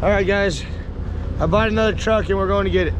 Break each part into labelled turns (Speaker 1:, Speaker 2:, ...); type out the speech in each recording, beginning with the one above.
Speaker 1: All right, guys, I bought another truck and we're going to get it.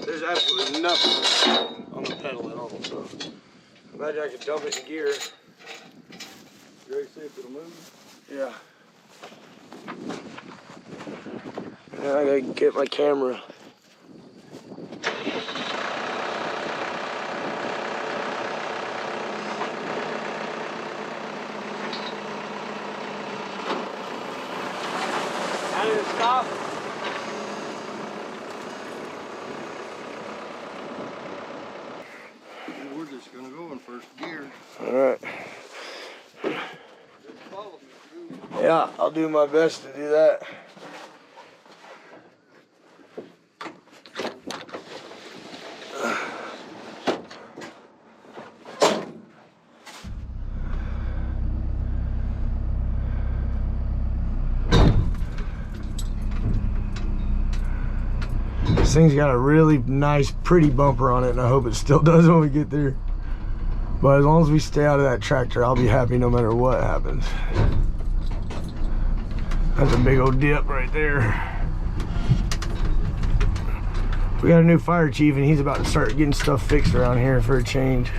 Speaker 1: There's absolutely nothing on the pedal at all, so imagine I could dump it in gear.
Speaker 2: You ready to see if it'll move?
Speaker 1: Yeah. Now I gotta get my camera. How did it stop?
Speaker 2: We're just gonna go in first gear.
Speaker 1: All right. Yeah, I'll do my best to do that. This thing's got a really nice, pretty bumper on it, and I hope it still does when we get there. But as long as we stay out of that tractor, I'll be happy no matter what happens. That's a big old dip right there. We got a new fire chief, and he's about to start getting stuff fixed around here for a change.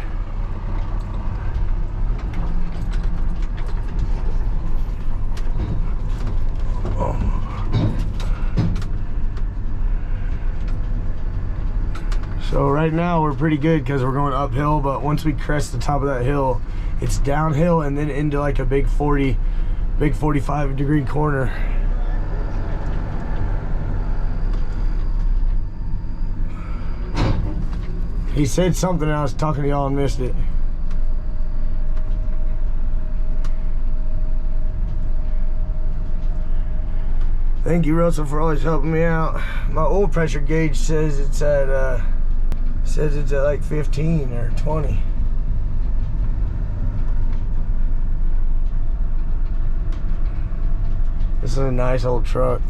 Speaker 1: So right now we're pretty good because we're going uphill, but once we crest the top of that hill, it's downhill and then into like a big 45-degree corner. He said something and I was talking to y'all and missed it. Thank you, Russell, for always helping me out. My oil pressure gauge says it's at like 15 or 20. This is a nice old truck.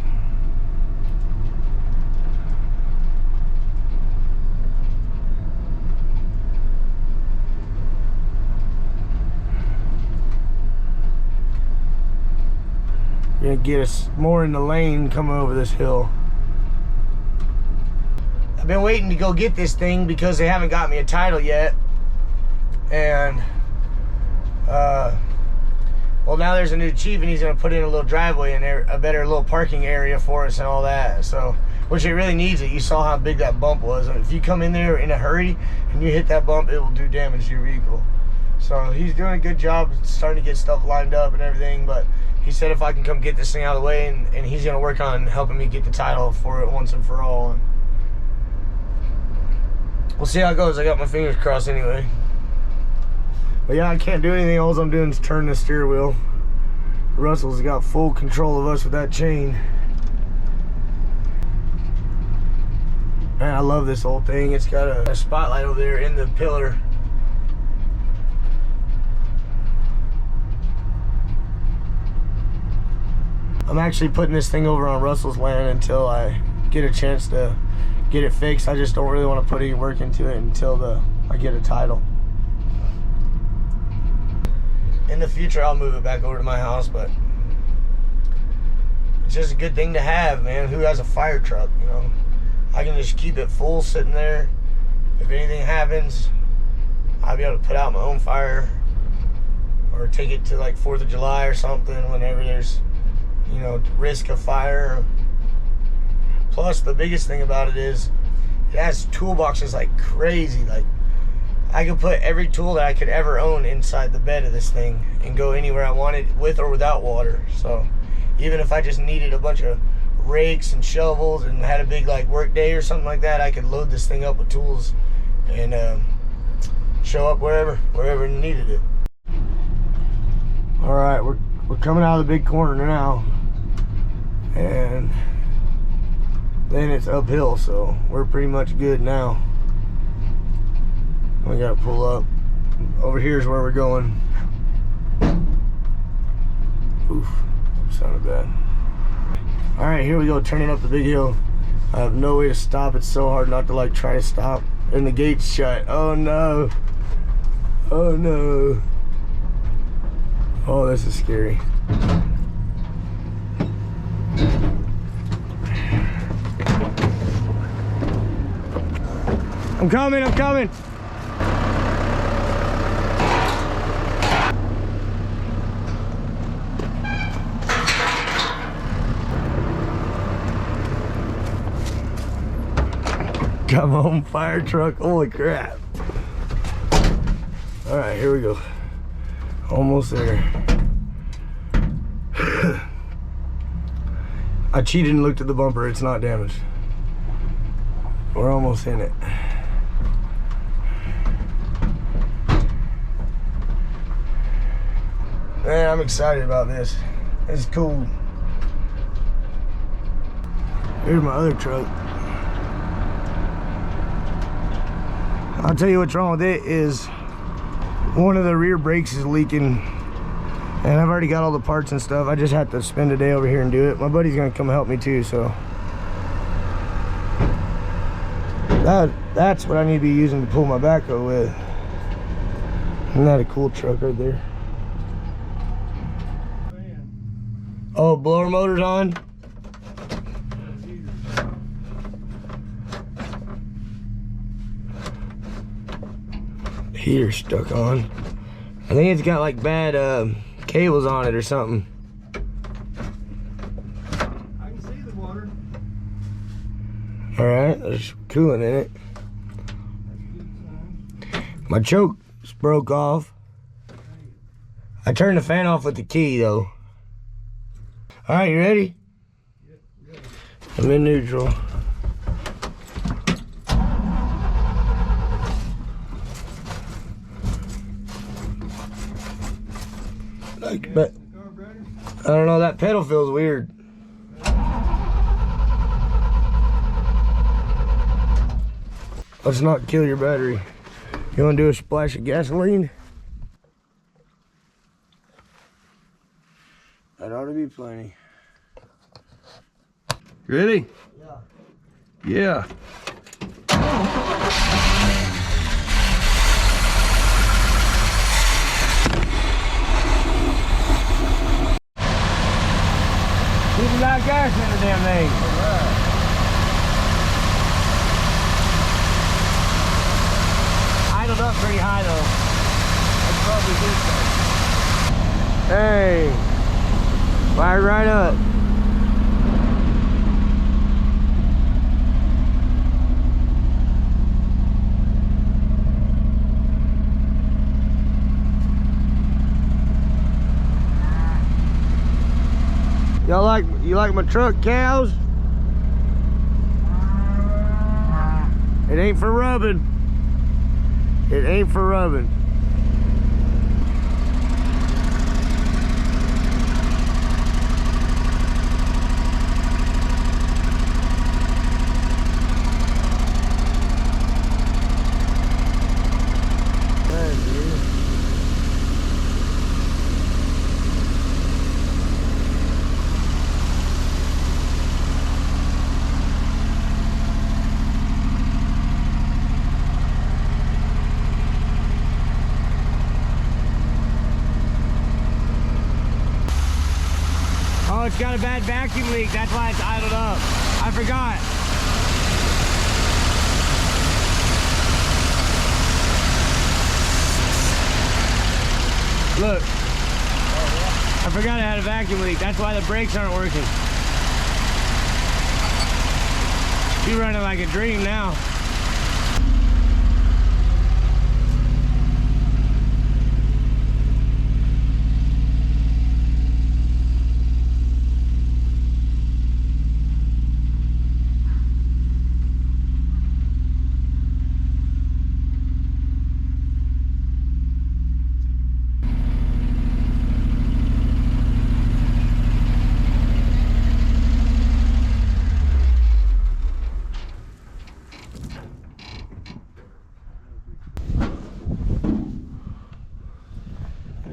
Speaker 1: Gonna get us more in the lane coming over this hill. I've been waiting to go get this thing because they haven't got me a title yet. And well, now there's a new chief and he's gonna put in a little driveway in there, a better little parking area for us and all that. So, which it really needs it. You saw how big that bump was. And if you come in there in a hurry and you hit that bump, it will do damage to your vehicle. So he's doing a good job starting to get stuff lined up and everything, but he said if I can come get this thing out of the way, and he's gonna work on helping me get the title for it once and for all. And we'll see how it goes. I got my fingers crossed anyway. But yeah, I can't do anything. All I'm doing is turn the steering wheel. Russell's got full control of us with that chain. Man, I love this whole thing. It's got a spotlight over there in the pillar. I'm actually putting this thing over on Russell's land until I get a chance to get it fixed. I just don't really want to put any work into it until I get a title. In the future, I'll move it back over to my house, but it's just a good thing to have, man. Who has a fire truck, you know? I can just keep it full sitting there. If anything happens, I'll be able to put out my own fire or take it to like 4th of July or something whenever there's, you know, risk of fire. Plus, the biggest thing about it is it has toolboxes like crazy. Like, I could put every tool that I could ever own inside the bed of this thing and go anywhere I wanted with or without water. So even if I just needed a bunch of rakes and shovels and had a big like work day or something like that, I could load this thing up with tools and show up wherever needed it. All right, we're coming out of the big corner now, and then it's uphill, so we're pretty much good now. We gotta pull up. Over here is where we're going. Oof, that sounded bad. All right, here we go, turning up the big hill. I have no way to stop. It's so hard not to like try to stop. And the gate's shut. Oh no. Oh no. Oh, this is scary. I'm coming, I'm coming. Come on, fire truck. Holy crap. All right, here we go. Almost there. I cheated and looked at the bumper. It's not damaged. We're almost in it. Man, I'm excited about this. It's cool. Here's my other truck. I'll tell you what's wrong with it is one of the rear brakes is leaking, and I've already got all the parts and stuff. I just have to spend a day over here and do it. My buddy's gonna come help me too, so that's what I need to be using to pull my backhoe with. Isn't that a cool truck right there? Oh, blower motor's on. Heater stuck on. I think it's got like bad cables on it or something.
Speaker 2: I can see the water.
Speaker 1: All right, there's coolant in it. My choke broke off. I turned the fan off with the key though. All right, you ready?
Speaker 2: Yep.
Speaker 1: I'm in neutral. But I don't know, that pedal feels weird. Let's not kill your battery. You want to do a splash of gasoline? That ought to be plenty.
Speaker 2: You ready?
Speaker 1: Yeah.
Speaker 2: Yeah.
Speaker 1: Keep a lot of gas in the damn thing.
Speaker 2: Alright.
Speaker 1: Idled up pretty high though. That's probably good thing. Hey, fired right up. You like my truck, cows? It ain't for rubbing. It ain't for rubbing. it's got a bad vacuum leak. That's why it's idled up. I forgot. Look. I forgot it had a vacuum leak. That's why the brakes aren't working. She's running like a dream now.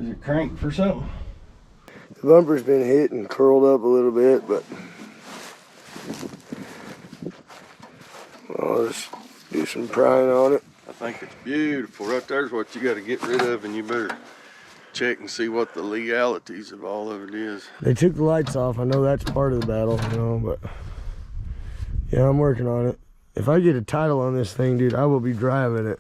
Speaker 2: Is it cranked for something?
Speaker 1: The bumper's been hit and curled up a little bit, but I'll just do some prying on it.
Speaker 2: I think it's beautiful. Right there's what you got to get rid of, and you better check and see what the legalities of all of it is.
Speaker 1: They took the lights off. I know that's part of the battle, you know, but yeah, I'm working on it. If I get a title on this thing, dude, I will be driving it.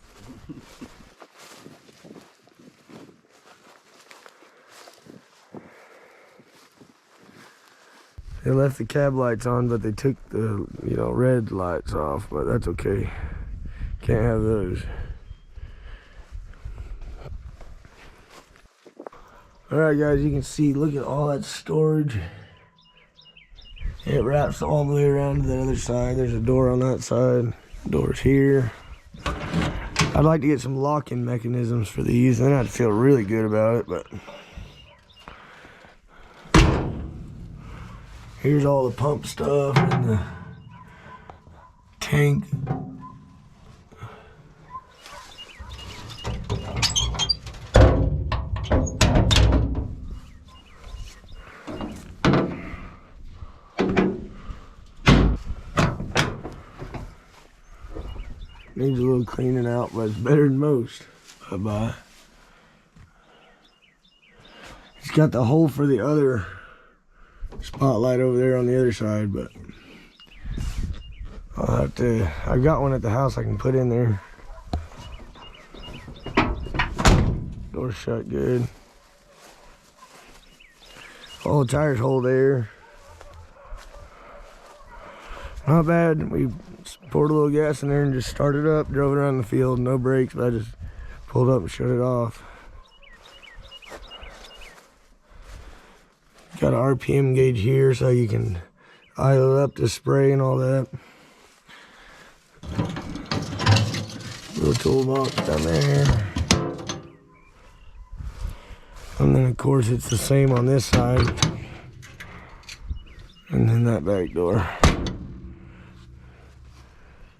Speaker 1: They left the cab lights on, but they took the, you know, red lights off, but that's okay. Can't have those. All right, guys, you can see, look at all that storage. It wraps all the way around to the other side. There's a door on that side, doors here. I'd like to get some locking mechanisms for these, then I'd feel really good about it, but here's all the pump stuff and the tank. Needs a little cleaning out, but it's better than most. Bye-bye. It's got the hole for the other spotlight over there on the other side, but I'll have to, I've got one at the house I can put in there. Door shut good. All the tires hold air. Not bad. We poured a little gas in there and just started up, drove it around the field, no brakes, but I just pulled up and shut it off. Got an RPM gauge here so you can idle it up to spray and all that. Little toolbox down there. And then of course it's the same on this side. And then that back door.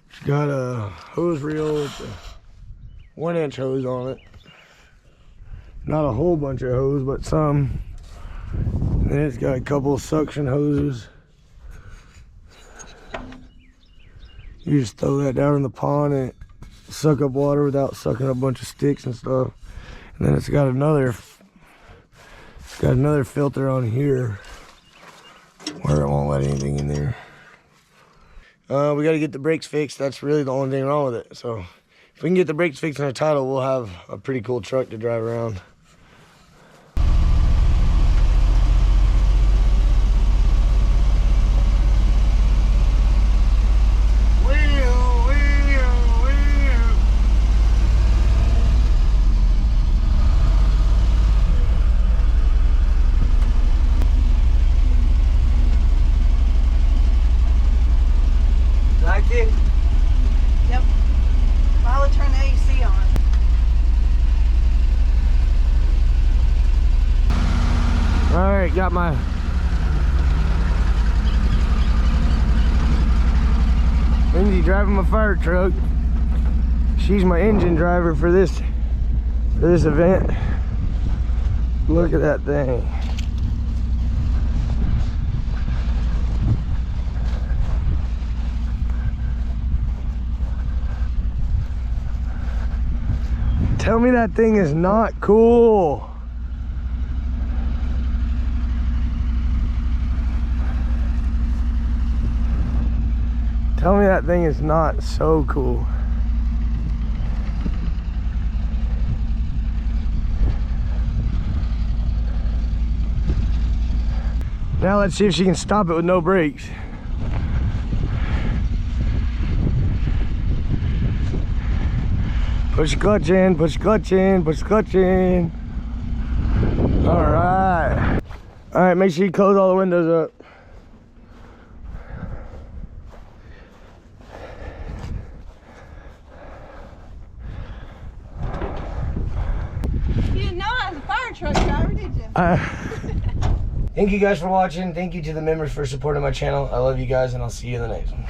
Speaker 1: It's got a hose reel with a 1-inch hose on it. Not a whole bunch of hose, but some. And then it's got a couple of suction hoses. You just throw that down in the pond and it suck up water without sucking up a bunch of sticks and stuff. And then it's got another filter on here where it won't let anything in there. We got to get the brakes fixed. That's really the only thing wrong with it. So if we can get the brakes fixed and a title, we'll have a pretty cool truck to drive around.
Speaker 3: Yep. I would turn the AC on.
Speaker 1: All right, got my Lindsay driving my fire truck. She's my engine driver for this event. Look at that thing. Tell me that thing is not cool. Tell me that thing is not so cool. Now let's see if she can stop it with no brakes. Push the clutch in, push the clutch in, push the clutch in. All right. All right, make sure you close all the windows up.
Speaker 3: You didn't know I was a fire truck driver, did you?
Speaker 1: Thank you guys for watching. Thank you to the members for supporting my channel. I love you guys, and I'll see you in the next one.